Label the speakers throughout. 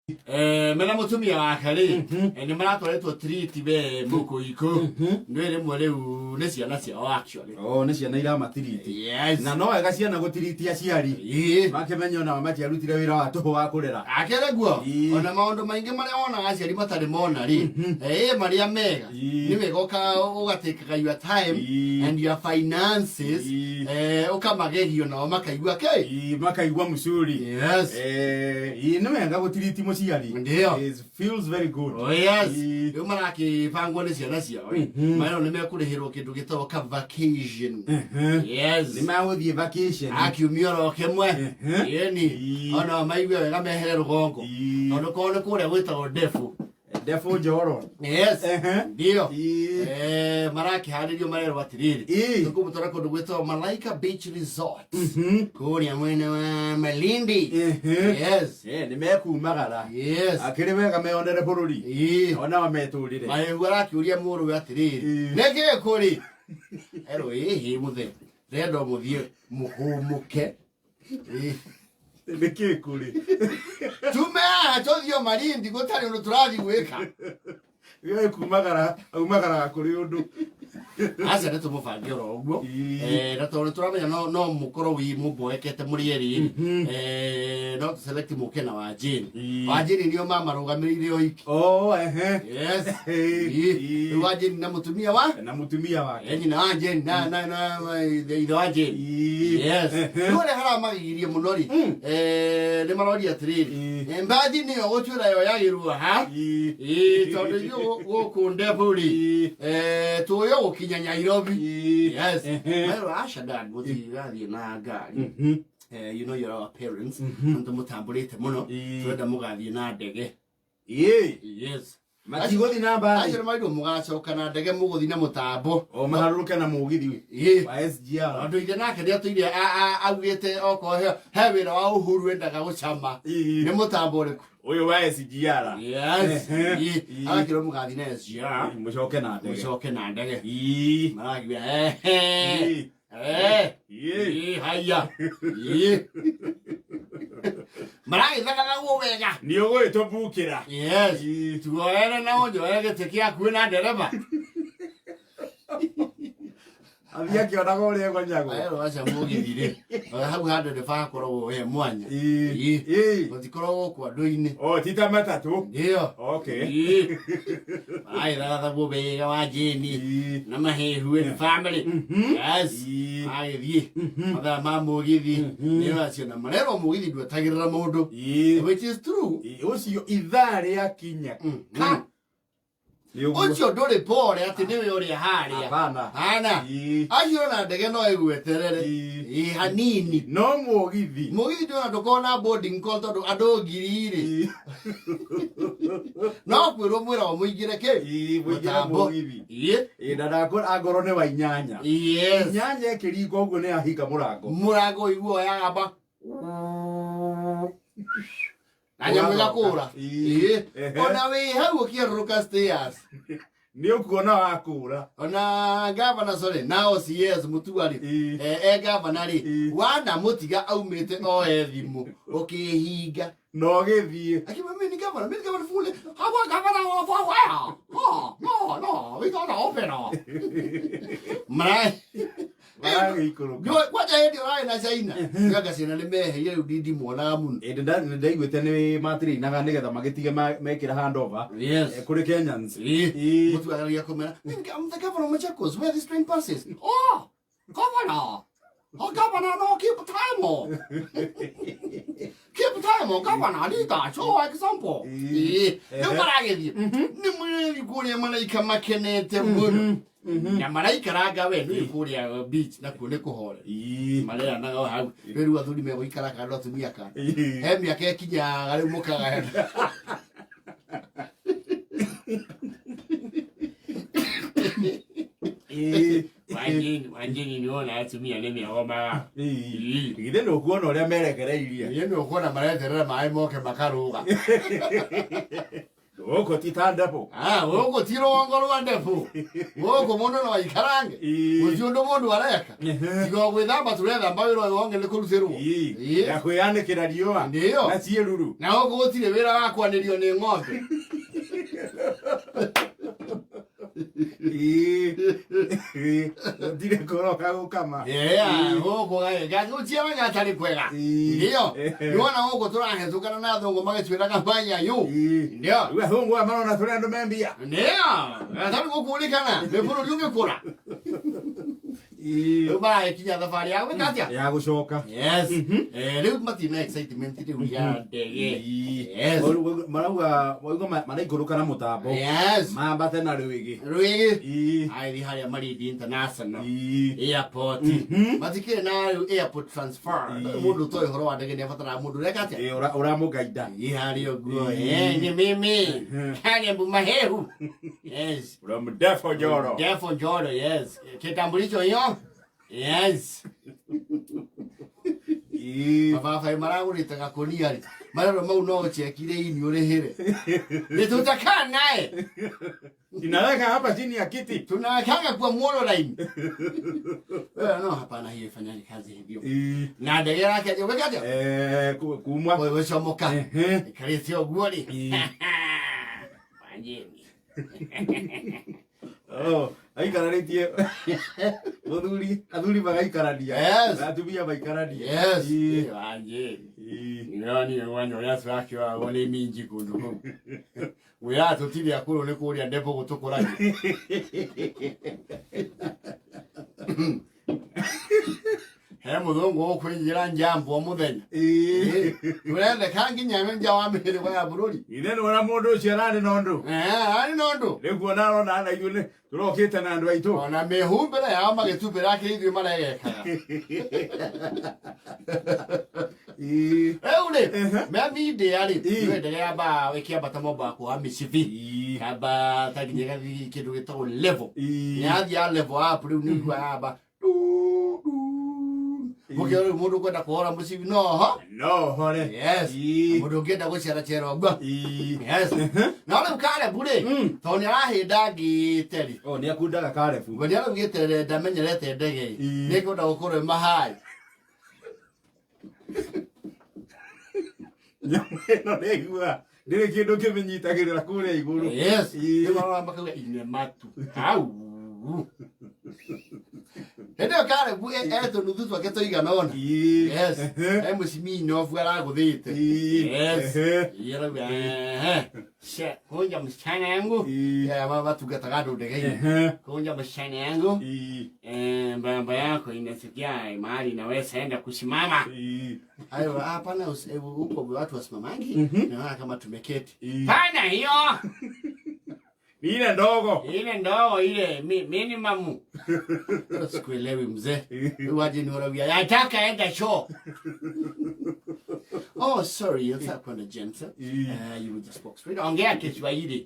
Speaker 1: Mena mutumia wake ri ni maratwaretwo treat be muko iko ndwere mwere u ne ciana ciao actually
Speaker 2: ne ciana ira matiriti na no wega ciana gutiriti aciari makemenya na maciarutire wira wa tuhu wa kurera
Speaker 1: akere guo ona maundu maingi mari ona aciari matari mona ri maria mega ni wega ugatekaga your time and your finances ukamagerio na makaigua
Speaker 2: makaigua musuri
Speaker 1: yes
Speaker 2: ni wega gutiriti muciari
Speaker 1: ndio
Speaker 2: it feels very good
Speaker 1: oh yes umaraki pangwa ni ciana ciao mayo ni mekurihirwo kindu gitagwo ka vacation yes
Speaker 2: ni maguthie vacation
Speaker 1: akiumio kemwe yeni ona maigwe wega mehere rugongo no kone kuria gwitagwo
Speaker 2: defo joro
Speaker 1: yes ndio maraki hadirio marero batiriri tukumutora kundu gwitagwo Malaika Beach Resort kuria mwene wa Malindi yes
Speaker 2: ni mekumagara
Speaker 1: yes
Speaker 2: akiri wega meonere bururi ona wameturire
Speaker 1: maigwe rakiuria muru atiriri nege kuri ero muthe rendo muthie muhumuke
Speaker 2: Bekekuri.
Speaker 1: Tume tothio Malindi gutari undu turathi gwika.
Speaker 2: Wewe kumagara kuri undu.
Speaker 1: Asa neto mufangi oro uguo. Na turamenya no mukoro wi muboekete muri eri. No select mukena wa Jane. Wa Jane nio mama rugamirire oiki. Yes. Wa Jane na mutumia wa?
Speaker 2: Na mutumia wake.
Speaker 1: Na wa Jane na ida wa Jane. Yes. Nore hara magirie munori. Ni marori atiriri. Mbathi ni ogutwira yo yagirwa ha? Tondu yo gukunde buri. Tuyo gukinya Nairobi. Yes. Pero ashadan muthi rathi na ngari. You know you're our parents. Ndu mutamburite muno. Twenda mugathi na ndege. Yes.
Speaker 2: Matigothi na mbari.
Speaker 1: Ashira maido mugacoka na ndege muguthi na mutambo.
Speaker 2: Maharuruke na mugithi wa SGR.
Speaker 1: Andu ide nake ria tuire augite oko he wira wa uhuru endaga gucama. Ni mutambo riku.
Speaker 2: Uyu wa SGR.
Speaker 1: Yes. Akiro mugathi na SGR.
Speaker 2: Mucoke na ndege.
Speaker 1: Maragibia haya. Maragi thakaga wega.
Speaker 2: Ni ugwitwo bukira.
Speaker 1: Yes. Tuoere na onjo egete kia kwina ndereba.
Speaker 2: Abia kiona gore gonyago.
Speaker 1: Ayero acha mugithire. Hau hando de fa korwo he mwanya. Otikoro kwa doine.
Speaker 2: Tita matatu.
Speaker 1: Ndio.
Speaker 2: Okay.
Speaker 1: Ai rada wega wa Jeni. Na Mahiuhu and family. Yes. Ai thie. Other mamugithi. Ni acio na marero mugithi ndwetagirira mundu. Which is true.
Speaker 2: Ucio ithare yakinya.
Speaker 1: Ocho nduri pore ati niwe uri haria. Hana. Acio na ndege no igweterere. Hanini.
Speaker 2: No mugithi.
Speaker 1: Mugithi ndona ndukona boarding call tondu andu ngiriri. No kwiro mwira wa muigire ke.
Speaker 2: Mugira mugithi. Ndadakora agoro ne wa inyanya.
Speaker 1: Yes.
Speaker 2: Inyanya ekiriko uguo ne ahinga murango.
Speaker 1: Murango iguo yagamba. Anya mwega kura. Ona we hau ukiruka stairs.
Speaker 2: Ni ukuona wakura.
Speaker 1: Ona governor sorry now CS mutuari. Governor ri wana mutiga aumite o ethimu ukihinga.
Speaker 2: No githie.
Speaker 1: Akima mimi governor fully. How governor of where? No, we got to open up. Mrai. Kwacha hedi rai na China. Gaga sina limehe ye udidi mwana mun.
Speaker 2: Ndaigwete ni matri naga nigetha magitige mekira handover.
Speaker 1: Yes.
Speaker 2: Kuri Kenyans.
Speaker 1: Mutu agaria komera. I'm the governor of Machakos. Where this train passes? Oh, governor. Oh, governor, no, keep time. Keep time, governor. Lita, show example. No maragedi. Ni mwiri kuria Malaika makenete mun. Ya Malaika raga we ni kuria beach na kune kuhore. Malaya na hau. Riru athuri me guikara kando atumia ka. He miaka kinya gari mukaga. Wanjini ni ona atumia nemi homa.
Speaker 2: Githe no kuona uria merekereirie.
Speaker 1: Ye no kuona mareterera mai moke makaruga.
Speaker 2: Oko titandapo.
Speaker 1: Oko tiro wangolo wandepo. Oko mondo no ikarange. Ujundo mondo areka. Tigo gwithamba turetha mbawiro wonge ni kurutirwo.
Speaker 2: Ya kwiyandikira riua. Na ciiruru.
Speaker 1: Na oko gutire wira wa kwanirio ni ng'ombe.
Speaker 2: Dire koroka gukama.
Speaker 1: Oko gaga utia wanga tari kwega. Ndio. Niona oko turahetukana na thongo magitwira kampanya yu. Ndio.
Speaker 2: We thongo amarona turendo membia.
Speaker 1: Ndio. Atari gukulikana. Befuru yugikura. Uba ikinya thabari ya wikatia.
Speaker 2: Ya gucoka.
Speaker 1: Yes. Riu matina excitement riu ya ndege. Yes.
Speaker 2: Marauga maraikũrũka na mũtambo.
Speaker 1: Yes.
Speaker 2: Mambate na rwĩgĩ.
Speaker 1: Rwĩgĩ. Aithi harĩa marindi international airport. Matikire na airport transfer. Mũndũ toĩ ũhoro wa ndege nĩ abataraga mũndũ reka atia.
Speaker 2: Ũramũgaida.
Speaker 1: Harĩa ũguo. Ni mimi. Harĩa Mahiuhu. Yes.
Speaker 2: From Defo Joro.
Speaker 1: Defo Joro, yes. Kitambulisho hiyo? Yes. Baba maragurite gakonia ri. Marero mau no chekire ini urehire. Nitutakaa naye.
Speaker 2: Tunaweka hapa chini ya kiti.
Speaker 1: Tunaweka kwa mono line. No hapana hiyo fanyani kazi hivyo. Na ndege yake wekaje?
Speaker 2: Kumwa.
Speaker 1: Wewe shomoka. Karisio guori. Panjeni.
Speaker 2: Aikararitie athuri magaikarania.
Speaker 1: Yes.
Speaker 2: Atumia maikarania.
Speaker 1: Yes. Anje. Nani wanyo yasu yake wa wale minji kundu kou. Wea tutili akuru ni kuria ndepo gutukura. He muthungu ukwinjira njambo muthenya. Urende kangi nyame nja wa mbere wa bururi.
Speaker 2: Ithene wala mundu ucio arari nondu.
Speaker 1: Ari nondu.
Speaker 2: Rĩu onarona na ithuĩ tũrokĩte na andũ aitũ.
Speaker 1: Ona mehumbĩra yao magĩtumbĩra kĩithuĩ maregekaga. Rĩu-rĩ, memindĩ-arĩ, nĩwe ndege yambaga ĩkĩambata mombaga kuoha mĩcibi. Yambata nginya ĩgathiĩ kĩndũ gĩtagwo level. Yathiĩ level up rĩu nĩguo yamba. Mũkĩora mũndũ kwenda kũhora mũcibi noho.
Speaker 2: Nohore.
Speaker 1: Yes. Mũndũ ũngĩenda gũciara cheromba. Yes. Na rĩu Karebu-rĩ, tondũ nĩarahĩnda ngĩte-rĩ.
Speaker 2: Nĩakundaga Karebu.
Speaker 1: Ngo nĩaraugĩte ndamenyerete ndege nĩngwenda gũkorwo mahai.
Speaker 2: Nyamũ ĩno nĩiguaga ndĩrĩ kĩndũ kĩmĩnyitagĩrĩra kũrĩa igũrũ.
Speaker 1: Yes. Nĩmarora makauga ine matu. Au. Ndio Karebu eto nuthu twake toigana ona. Yes. Mũcimini ofu aragũthĩte. Yes. Yera she konja msichana yangu. Watungataga andũ ndege-inĩ. Konja msichana yangu. Baba yako inasikia mahali naweza enda kusimama. Ayo hapana huko watu wasimamangi. Naona kama tumeketi. Pana hiyo.
Speaker 2: Ile ndogo.
Speaker 1: Ile ndogo ile minimum. Sikuelewi mzee. Waje niorabia. Yataka enda show. Oh, sorry, you're up on the gentleman. You will just walk straight. Ongea Kiswahili.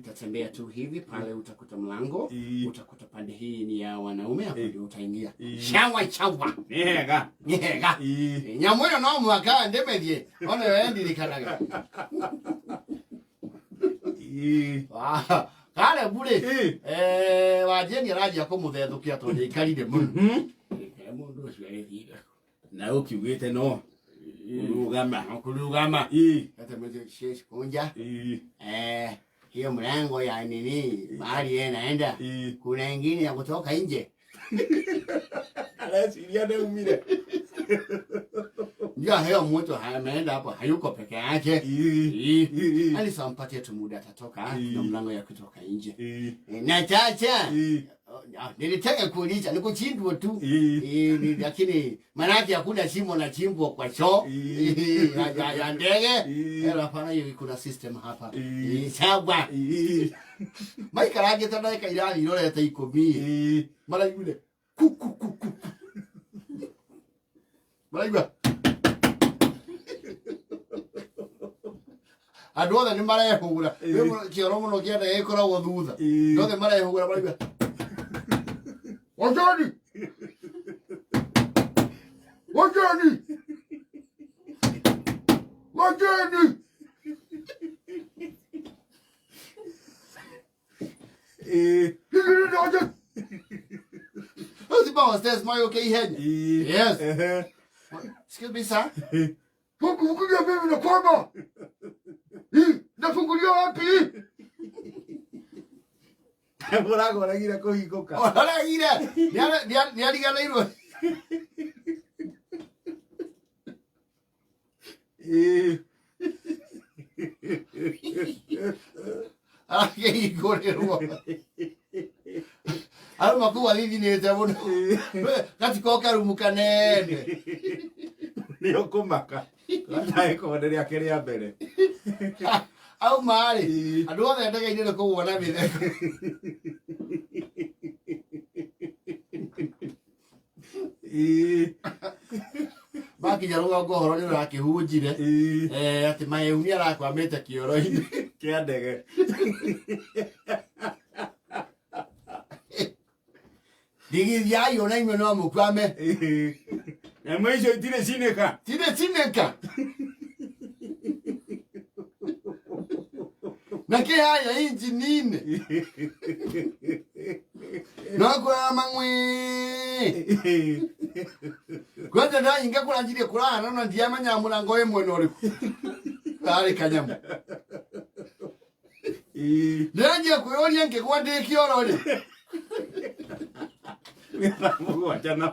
Speaker 1: Utatembea tu hivi pale utakuta mlango, utakuta pande hii ni ya wanaume hapo ndio utaingia. Shawa.
Speaker 2: Nyega.
Speaker 1: Nyamoyo no mwaka ndemethie. Ona wendi likanaga. Karebu-rĩ, wajeni arajia kũmũthethũkia tondũ ikarire mũno. Mũndũ ũcio agĩthire.
Speaker 2: Na ũkiugĩte no.
Speaker 1: Kurugama. Hata mwenye shesh kunja. Hiyo mlango ya nini mahali yeye naenda. Kuna ingine ya kutoka nje.
Speaker 2: Anasiria na umire.
Speaker 1: Ndio hiyo mtu ameenda hapo hayuko peke yake. Alisampatia tu muda atatoka na mlango ya kutoka nje. Na chacha. Nilitaka kuuliza nikuchindwa tu. Lakini maana yake hakuna shimo na chimbo kwa choo. Ya ndege. Hapana hiyo kuna system hapa. Sawa. Maika rage tena ikairali irorete 10. Mara yule. Kuku. Mara andũ othe nĩ marehũgũra kĩoro mũno kĩa ndege gĩkoragwo thutha othe marehũgũra marauga wajani Who's the stairs? My okay head? Yes. Excuse me, sir.
Speaker 3: Fungulia mimi na kwamba. Nafungulia wapi?
Speaker 2: Burago ragira kuhingũka.
Speaker 1: Aragira. Ni ariganĩirwo. Akĩhingũrĩrwo. Arĩ makuwa thithinĩte mũno. Gatiko karumu kanene.
Speaker 2: Nĩ ũkũmaka. Gataĩ konderia kĩrĩa mbere.
Speaker 1: Au marĩ. Andũ othe ndege-inĩ nĩ kũguona mĩtheko. Bakinya rũgongo horo nĩ ũrakĩhunjire. Atĩ Mahiuhu nĩ arakwamĩte kĩoro-inĩ
Speaker 2: kĩa ndege.
Speaker 1: Ndigithiai ona inyuĩ no mũkwame.
Speaker 2: Nyamũ icio itirĩ cinĩka.
Speaker 1: Tirĩ cinĩka. Na kĩhaya injini-inĩ. No kũrama ng'wĩ. Kwanja ndahinga kũranjirie kũrahana na ndiamenya mũrango wĩ mwena ũrĩkũ. Karĩ kanyamũ. Ndĩranjia kwĩyũria ngĩgwa ndĩ kĩoro-rĩ.
Speaker 2: Mũgwanja na